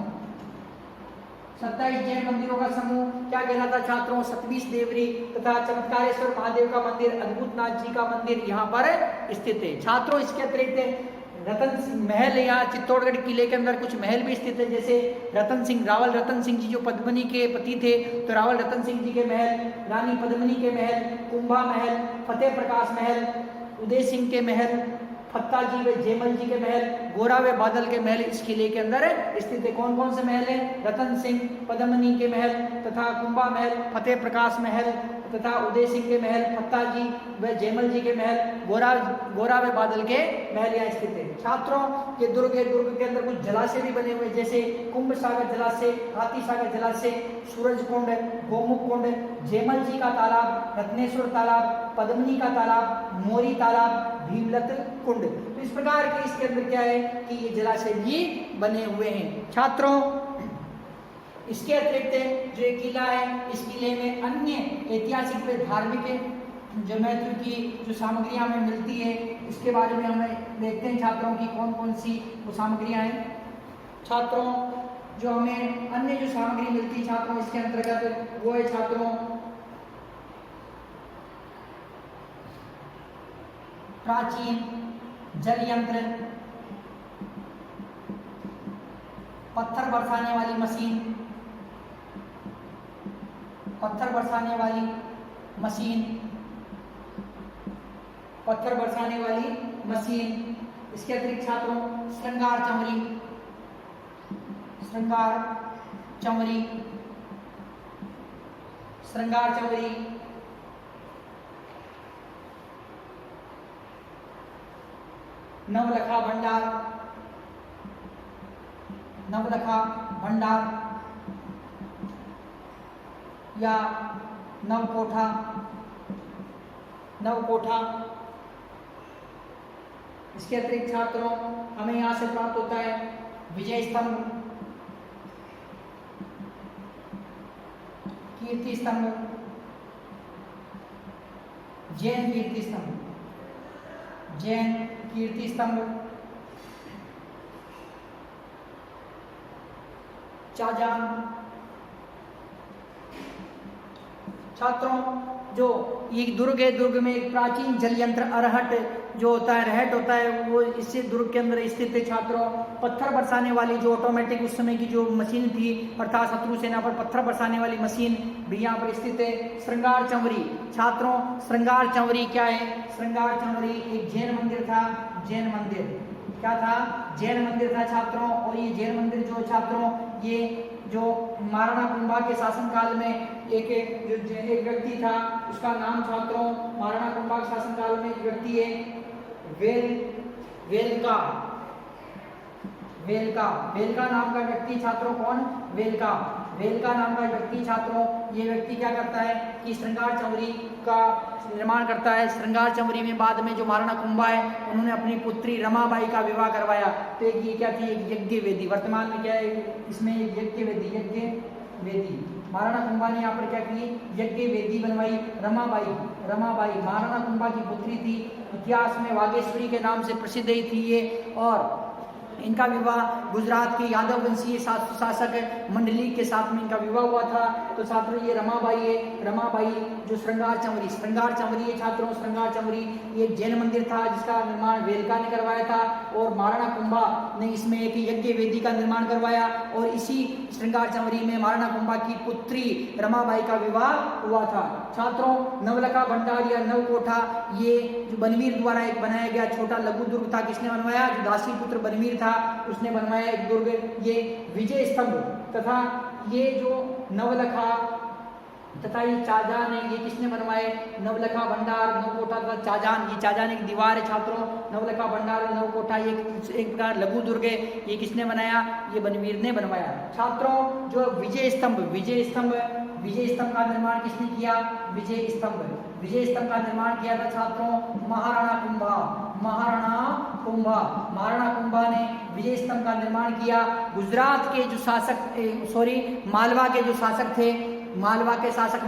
A: 27 जैन मंदिरों का समूह क्या कहलाता छात्रों? 27 देवरी। तथा चमत्कारेश्वर महादेव का मंदिर, अद्भुतनाथ जी का मंदिर यहाँ पर स्थित है। छात्रों, इसके अतिरिक्त रतन सिंह महल, यहाँ चित्तौड़गढ़ किले के अंदर कुछ महल भी स्थित है, जैसे रावल रतन सिंह जी जो पद्मनी के पति थे, तो रावल रतन सिंह जी के महल, रानी पद्मनी के महल, कुंभा महल, फतेह प्रकाश महल, उदय सिंह के महल, फत्ता जी व जेमल जी के महल, गोरा व बादल के महल इस किले के अंदर स्थित है। कौन कौन से महल है? रतन सिंह पद्मनी के महल तथा कुंभा महल, फतेह प्रकाश महल तथा उदय सिंह के महल, फत्ता जी व जेमल जी के महल, गोरा व बादल के महल यहाँ स्थित है। छात्रों, ये दुर्ग के अंदर कुछ जलाशय भी बने हुए, जैसे कुंभ सागर जलाशय, हाथी सागर जलाशय, सूरज कुंड, गोमुख कुंड, जेमल जी का तालाब, रत्नेश्वर तालाब, पद्मनी का तालाब, मोरी तालाब, भीमलत कुंड। तो इस प्रकार के इसके अंदर क्या है कि ये जलाशय भी बने हुए हैं। छात्रों, इसके अतिरिक्त जो एक किला है, इस किले में अन्य ऐतिहासिक व धार्मिक जो महत्व की जो सामग्रियां हमें मिलती है, इसके बारे में हमें देखते हैं छात्रों की कौन कौन सी वो सामग्रियां हैं। छात्रों, जो हमें अन्य जो सामग्री मिलती है छात्रों इसके अंतर्गत वो है छात्रों प्राचीन जल यंत्र, पत्थर बरसाने वाली मशीन, पत्थर बरसाने वाली मशीन। इसके अतिरिक्त छात्रों श्रृंगार चमरी, नवलखा भंडार या नवकोठा। इसके अतिरिक्त छात्रों हमें यहाँ से प्राप्त होता है विजय स्तंभ, कीर्ति स्तंभ, जैन कीर्ति स्तंभ, चाजान। छात्रों, जो ये दुर्ग है, दुर्ग में एक प्राचीन जल यंत्र अरहट जो होता है, रहट होता है, वो इससे दुर्ग के अंदर स्थित है। छात्रों, पत्थर बरसाने वाली जो ऑटोमेटिक उस समय की जो मशीन थी, अर्थात शत्रु सेना पर पत्थर बरसाने वाली मशीन भी यहाँ पर स्थित है। श्रृंगार चंवरी। छात्रों, श्रृंगार चंवरी क्या है? श्रृंगार चंवरी एक जैन मंदिर था, जैन मंदिर था छात्रों। और ये जैन मंदिर जो छात्रों, ये जो महाराणा कुंभा के शासनकाल में एक व्यक्ति था, उसका नाम छात्रों, महाराणा कुंभा के शासनकाल में एक व्यक्ति है वेलका नाम का व्यक्ति छात्रों। कौन? वेलका नाम का व्यक्ति छात्रों। ये व्यक्ति क्या करता है कि श्रृंगार चंवरी का निर्माण करता है। श्रृंगार चंवरी में बाद में जो महाराणा कुंभा है, उन्होंने अपनी पुत्री रमाबाई का विवाह करवाया। तो एक ये क्या थी? एक यज्ञ वेदी। वर्तमान में क्या है इसमें? एक यज्ञ वेदी। महाराणा कुंभा ने यहाँ पर क्या की? यज्ञ वेदी बनवाई। रमाबाई महाराणा कुंभा की पुत्री थी। इतिहास में वागेश्वरी के नाम से प्रसिद्ध ही थी ये। और इनका विवाह गुजरात के यादव वंशीय शासक मंडलिक के साथ में इनका विवाह हुआ था। तो छात्रों, ये रमाबाई जो श्रृंगार चंवरी है छात्रों। श्रृंगार चंवरी ये जैन मंदिर था जिसका निर्माण वेलका ने करवाया था, और महाराणा कुंभा ने इसमें एक यज्ञ वेदी का निर्माण करवाया। और इसी श्रृंगार चंवरी में महाराणा कुंभा की पुत्री रमाबाई का विवाह हुआ था। छात्रों, नवलखा भंडार या नवकोठा ये जो बनवीर द्वारा एक बनाया गया छोटा लघु दुर्ग था। किसने बनवाया? जो दासी पुत्र बनवीर था, उसने बनवाया एक दुर्ग। ये विजय स्तंभ तथा ये जो नवलखा तथा ये चाजान है, ये किसने बनवाए? नवलखा भंडार, नवकोटा तथा चाजान। ये चाजान एक दीवार है छात्रों, नवलखा भंडार और नवकोटा ये एक प्रकार लघु दुर्ग है। ये किसने बनाया? ये बनवीर ने बनवाया। छात्रों जो विजय स्तंभ, विजय स्तंभ का निर्माण किसने किया? विजय स्तंभ का निर्माण किया था छात्रों महाराणा कुंभा ने विजय स्तंभ का निर्माण किया। गुजरात के जो शासक मालवा के जो शासक थे, मालवा के शासक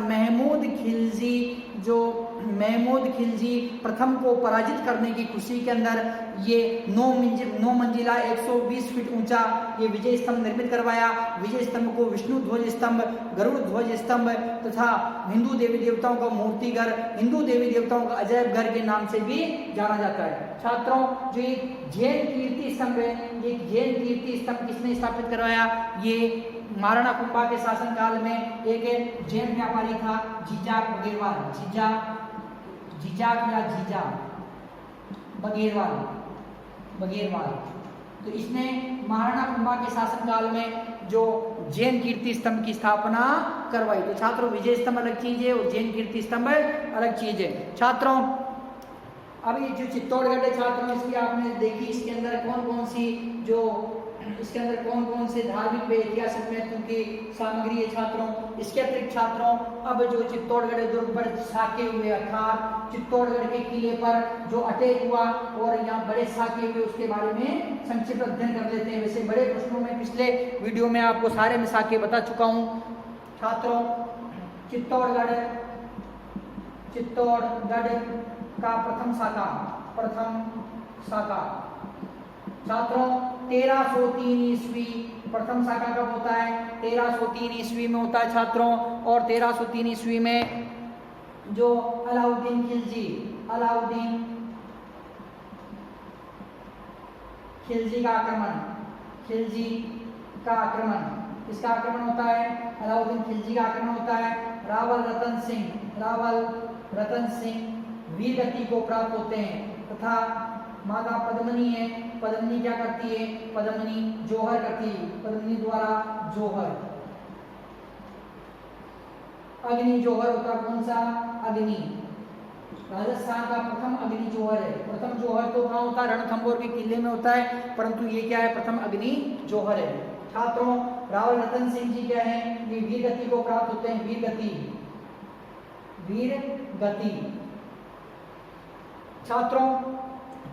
A: महमूद खिलजी प्रथम को पराजित करने की खुशी के अंदर ये 9 मंजिला 120 फीट ऊंचा ये विजय स्तंभ निर्मित करवाया। विजय स्तंभ को विष्णु ध्वज स्तंभ, गरुड़ ध्वज स्तंभ तथा हिंदू देवी देवताओं का मूर्ति घर, हिंदू देवी देवताओं का अजैब घर के नाम से भी जाना जाता है। छात्रों जो ये जैन कीर्ति स्तंभ है, ये जैन कीर्ति स्तंभ किसने स्थापित करवाया? ये महाराणा कुंभा के शासनकाल में एक जैन व्यापारी था जीजाक बघेरवाल। तो इसने महाराणा कुंभा के शासनकाल में जो जैन कीर्ति स्तंभ की स्थापना करवाई। तो छात्रों विजय स्तंभ अलग चीज है और जैन कीर्ति स्तंभ अलग चीज है। छात्रों अब ये जो चित्तौड़गढ़ है छात्रों, इसकी आपने देखी, इसके अंदर कौन कौन से धार्मिक व ऐतिहासिक महत्व की सामग्री है छात्रों। इसके अतिरिक्त छात्रों अब जो चित्तौड़गढ़ दुर्ग पर साके हुए अर्थात चित्तौड़गढ़ के किले पर जो अटैक हुआ और यहाँ बड़े साके हुए उसके बारे में संक्षिप्त अध्ययन कर लेते हैं। वैसे बड़े प्रश्नों में पिछले वीडियो में आपको सारे में साके बता चुका हूँ छात्रों। चित्तौड़गढ़ का प्रथम साका छात्रों 1303 ईस्वी प्रथम शाखा कब होता है? 1303 ईस्वी में होता है छात्रों। और 1303 ईस्वी में जो अलाउद्दीन खिलजी का आक्रमण किसका आक्रमण होता है? अलाउद्दीन खिलजी का आक्रमण होता है। रावल रतन सिंह वीरगति को प्राप्त होते हैं तथा माता पद्मनी है, पद्मनी क्या करती है? पद्मनी जोहर करती है, पद्मनी द्वारा जोहर। अग्नि जोहर होता कौन सा? अग्नि राजस्थान का प्रथम अग्नि जोहर है। प्रथम जोहर तो कहाँ होता है? रणथंभौर के किले में होता है, परंतु ये क्या है? प्रथम अग्नि जोहर है। छात्रों रावल रतन सिंह जी क्या है? ये वीरगति को प्राप्त होते हैं। वीरगति छात्रों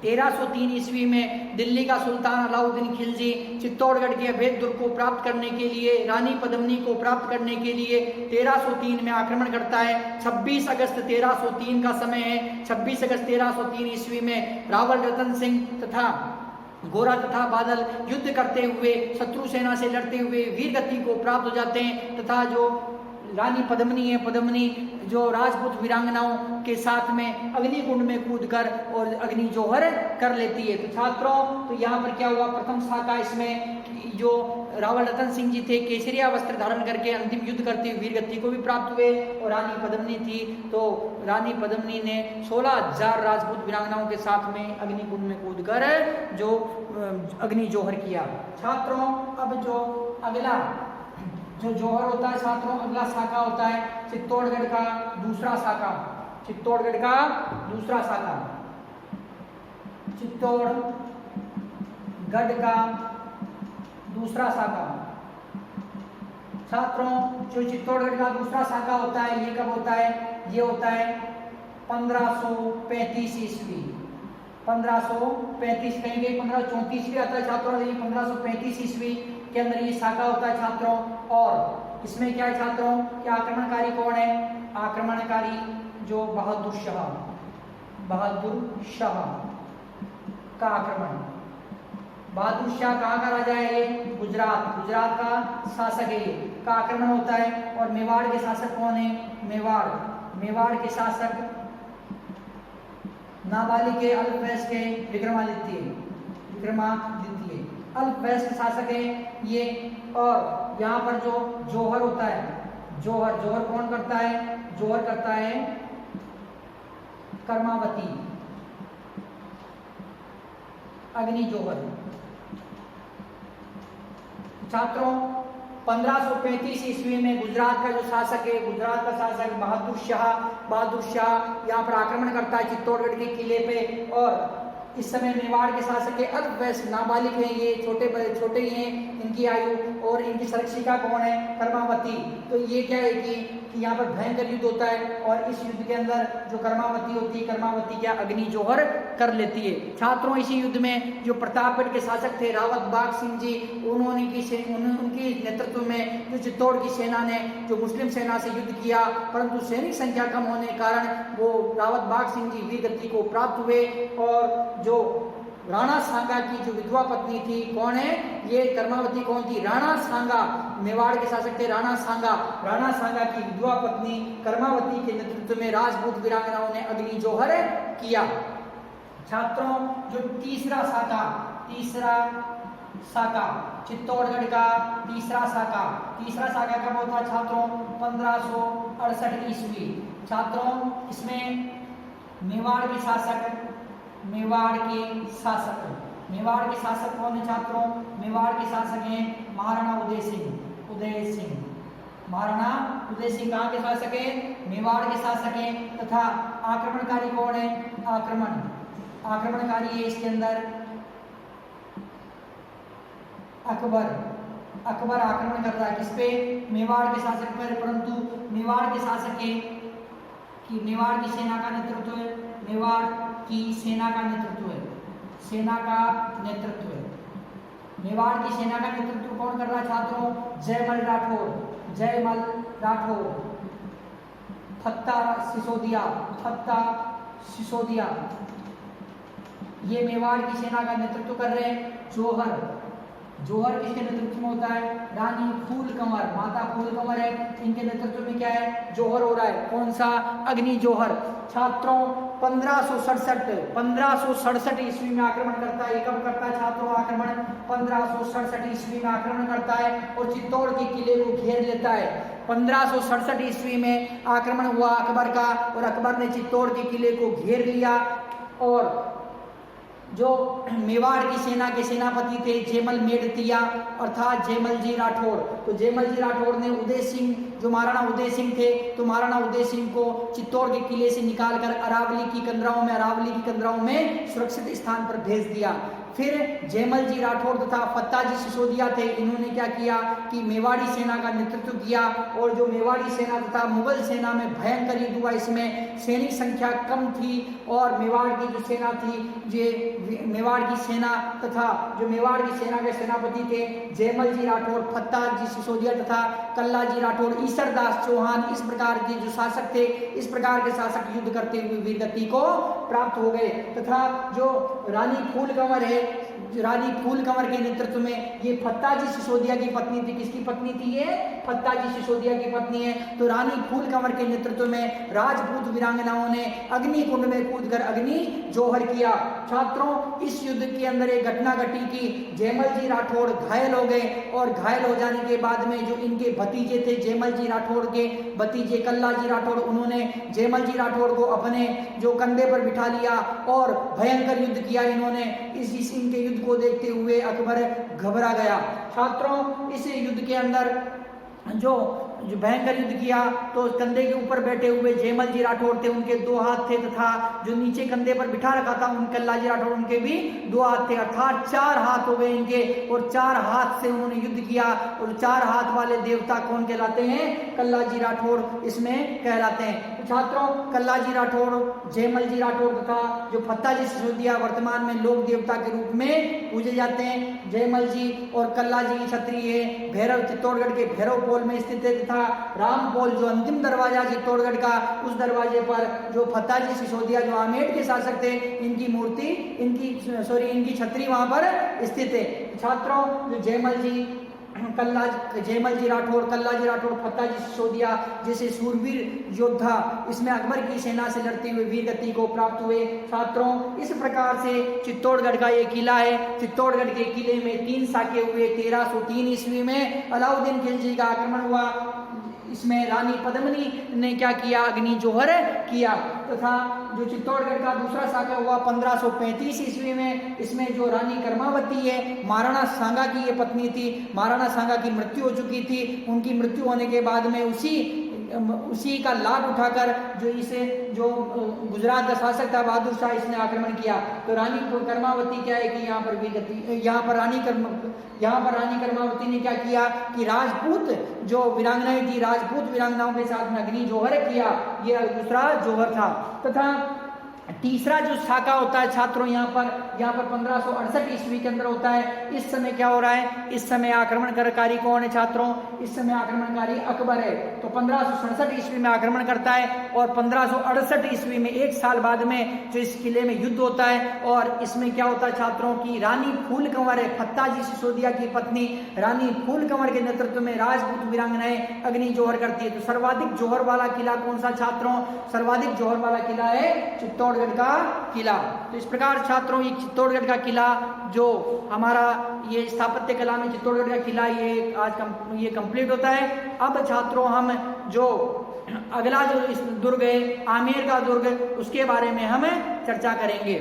A: 1303 ईस्वी में दिल्ली का सुल्तान अलाउद्दीन खिलजी चित्तौड़गढ़ के अभेद दुर्ग को प्राप्त करने के लिए, रानी पद्मनी को प्राप्त करने के लिए 1303 में आक्रमण करता है। 26 अगस्त 1303 का समय है। 26 अगस्त 1303 ईस्वी में रावल रतन सिंह तथा गोरा तथा बादल युद्ध करते हुए शत्रु सेना से लड़ते हुए वीरगति को प्राप्त हो जाते हैं तथा जो रानी पद्मनी है, पद्मनी जो राजपूत वीरांगनाओं के साथ में अग्निकुंड में कूदकर और अग्नि जोहर कर लेती है। तो छात्रों तो यहाँ पर क्या हुआ? प्रथम शाखा इसमें जो रावल रतन सिंह जी थे केसरिया वस्त्र धारण करके अंतिम युद्ध करते हुए वीरगति को भी प्राप्त हुए। और रानी पद्मनी थी तो रानी पद्मनी ने 16,000 राजपूत वीरांगनाओं के साथ में अग्निकुंड में कूदकर जो अग्नि जोहर किया। छात्रों अब जो अगला जो जोहर होता है छात्रों, अगला शाखा होता है चित्तौड़गढ़ का दूसरा शाखा। चित्तौड़गढ़ का दूसरा शाखा छात्रों जो चित्तौड़गढ़ का दूसरा शाखा होता है ये कब होता है? ये होता है 1535 ईस्वी। 1535 कहेंगे, 1534 भी आता है छात्रों, लेकिन 1535 ईस्वी के अंदर ये शाखा होता है छात्रों। और इसमें क्या है छात्रों कि आक्रमणकारी कौन है? आक्रमणकारी जो बहादुर शाह का आक्रमण। बहादुर शाह कहाँ का राजा है? ये गुजरात का शासक है, का आक्रमण होता है। और मेवाड़ के शासक कौन है? मेवाड़ के शासक नाबालिग के अल्पवयस्क के विक्रमादित्य अल्पवयस्क शासक है ये। और यहाँ पर जो जोहर होता है, जोहर कौन करता है? जोहर करता है कर्मावती, अग्नि जोहर। छात्रों 1535 ईस्वी में गुजरात का जो शासक है, गुजरात का शासक बहादुर शाह यहाँ पर आक्रमण करता है चित्तौड़गढ़ के किले पे। और इस समय मेवाड़ के शासक के अल्प वयस्क नाबालिग हैं, ये छोटे ही हैं इनकी आयु, और इनकी संरक्षिका कौन है? कर्मावती। तो ये क्या है कि यहाँ पर भयंकर युद्ध होता है, और इस युद्ध के अंदर जो कर्मावती होती है, कर्मावती क्या अग्नि जौहर कर लेती है। छात्रों, इसी युद्ध में जो प्रतापगढ़ के शासक थे रावत बाग सिंह जी, उनके नेतृत्व में जो चित्तौड़ की सेना ने जो मुस्लिम सेना से युद्ध किया, परंतु सैनिक संख्या कम होने के कारण वो रावत बाग सिंह जी वीर गति को प्राप्त हुए। और जो राणा सांगा की जो विधवा पत्नी थी, कौन है ये? कर्मावती कौन थी? राणा सांगा, मेवाड़ के शासक थे राणा सांगा की विधवा पत्नी कर्मावती के नेतृत्व में राजपूत वीरांगनाओं ने अग्नि जौहर किया। छात्रों, जो तीसरा साका चित्तौड़गढ़ का तीसरा साका कब होता है छात्रों? 1568 ईस्वी। छात्रों, इसमें मेवाड़ के शासक कौन है छात्रों? मेवाड़ के शासक हैं महाराणा उदय सिंह। महाराणा उदय सिंह कहाँ के शासक हैं? मेवाड़ के शासक हैं। तथा आक्रमणकारी कौन है? आक्रमणकारी है इसके अंदर अकबर आक्रमण कर रहा है किस पे? मेवाड़ के शासक पर। परंतु मेवाड़ के शासक है कि मेवाड़ की सेना का नेतृत्व है, मेवाड़ की सेना का नेतृत्व मेवाड़ की सेना का नेतृत्व कौन कर रहा है छात्रों? जयमल राठौर, फत्ता सिसोदिया, ये मेवाड़ की सेना का नेतृत्व कर रहे हैं। जौहर किसके नेतृत्व में होता है? रानी फूल कंवर, माता फूल कंवर है, इनके नेतृत्व में क्या है? जौहर हो रहा है। कौन सा? अग्नि जौहर। छात्रों, 1567 ईस्वी में आक्रमण करता है। कब करता है छात्रों आक्रमण? 1567 ईस्वी में आक्रमण करता है और चित्तौड़ के किले को घेर लेता है। 1567 ईस्वी में आक्रमण हुआ अकबर का, और अकबर ने चित्तौड़ के किले को घेर लिया। और जो मेवाड़ की सेना के सेनापति थे जेमल मेड़तिया अर्थात जेमल जी राठौर, तो जेमल जी राठौर ने उदय सिंह, जो महाराणा उदय सिंह थे, तो महाराणा उदय सिंह को चित्तौड़ के किले से निकालकर अरावली की कंदराओं में सुरक्षित स्थान पर भेज दिया। फिर जेमल जी राठौर तथा फत्ता जी सिसोदिया थे, इन्होंने क्या किया कि मेवाड़ी सेना का नेतृत्व किया, और जो मेवाड़ी सेना तथा मुगल सेना में भयंकर युद्ध हुआ। इसमें सैनिक संख्या कम थी, और मेवाड़ की जो सेना थी, मेवाड़ की सेना तथा जो मेवाड़ की सेना के सेनापति थे जेमल जी राठौर, फत्ता जी सिसोदिया तथा कल्ला जी राठौर, ईसरदास चौहान, इस प्रकार के जो शासक थे, इस प्रकार के शासक युद्ध करते हुए वीरगति को प्राप्त हो गए। तथा जो रानी फूल कंवर है, रानी फूल कंवर के नेतृत्व में ये फत्ता जी सिसोदिया की पत्नी थी। किसकी पत्नी थी ये? फत्ता जी सिसोदिया की पत्नी है। तो रानी फूल कंवर के नेतृत्व में राजपूत वीरांगनाओं ने अग्नि कुंड में कूदकर अग्नि जौहर किया। छात्रों, इस युद्ध के अंदर एक घटना घटी कि जेमल जी राठौर घायल हो गए, और घायल हो जाने के बाद में जो इनके भतीजे थे, जेमल जी राठौर के भतीजे कल्ला जी राठौर, उन्होंने जेमल जी राठौर को अपने जो कंधे पर बिठा लिया और भयंकर युद्ध किया इन्होंने। इनके युद्ध को देखते हुए अकबर घबरा गया। छात्रों, इस युद्ध के अंदर जो भयंकर युद्ध किया, तो कंधे के ऊपर बैठे हुए जेमल जी राठौर थे, उनके 2 हाथ थे, तथा जो नीचे कंधे पर बिठा रखा था उन कल्ला जी राठौर, उनके भी 2 हाथ थे, अर्थात 4 हाथ हो गए इनके, और 4 हाथ से उन्होंने युद्ध किया। और 4 हाथ वाले देवता कौन कहलाते हैं? कल्ला जी राठौर इसमें कहलाते हैं। छात्रों, कल्ला जी राठौर, जेमल जी राठौर तथा जो फत्ता जी सिसोदिया वर्तमान में लोक देवता के रूप में पूजे जाते हैं। जेमल जी और कल्ला जी की छत्री है भैरव, चित्तौड़गढ़ के भैरव पोल में स्थित है, तथा राम पोल जो अंतिम दरवाजा चित्तौड़गढ़ का, उस दरवाजे पर जो फत्ता जी सिसोदिया जो आमेर के शासक थे, इनकी मूर्ति, इनकी छत्री वहां पर स्थित है। छात्रों, जो जेमल जी राठौर, कल्ला जी राठौर, फत्ता जी सिसोदिया जैसे सूरवीर योद्धा इसमें अकबर की सेना से लड़ते हुए वीरगति को प्राप्त हुए। छात्रों, इस प्रकार से चित्तौड़गढ़ का ये किला है। चित्तौड़गढ़ के किले में 3 साके हुए। 1303 ईस्वी में अलाउद्दीन खिलजी का आक्रमण हुआ। इसमें रानी पद्मिनी ने क्या किया, अग्नि जोहर किया। तथा जो चित्तौड़गढ़ का दूसरा शाखा हुआ 1535 ईस्वी में, इसमें जो रानी कर्मावती है महाराणा सांगा की ये पत्नी थी। महाराणा सांगा की मृत्यु हो चुकी थी, उनकी मृत्यु होने के बाद में उसी का लाभ उठाकर जो गुजरात का शासक था बहादुर शाह, इसने आक्रमण किया। तो रानी कर्मावती क्या है कि यहाँ पर रानी कर्मावती ने क्या किया कि राजपूत जो वीरांगनाएं थी, राजपूत वीरांगनाओं के साथ में अग्नि जोहर किया। ये दूसरा जोहर था। तथा तीसरा जो शाखा होता है छात्रों यहाँ पर 1568 ईस्वी के अंदर होता है। इस समय क्या हो रहा है, इस समय आक्रमणकारी कौन है छात्रों, इस समय आक्रमणकारी अकबर है। तो 1567 ईस्वी में आक्रमण करता है और 1568 ईस्वी में एक साल बाद में जो इस किले में युद्ध होता है। और इसमें क्या होता है छात्रों की रानी फूल कंवर है, फत्ताजी सिसोदिया की पत्नी रानी फूल कंवर के नेतृत्व में राजपूत वीरांगनाएं अग्नि जोहर करती है। तो सर्वाधिक जोहर वाला किला कौन सा छात्रों, सर्वाधिक जोहर वाला किला है चित्तौड़गढ़ का किला। तो इस प्रकार छात्रों ये चित्तौड़गढ़ का किला जो हमारा ये स्थापत्य कला में चित्तौड़गढ़ का किला ये आज ये कंप्लीट होता है। अब छात्रों हम जो अगला जो इस दुर्ग है आमेर का दुर्ग, उसके बारे में हम चर्चा करेंगे।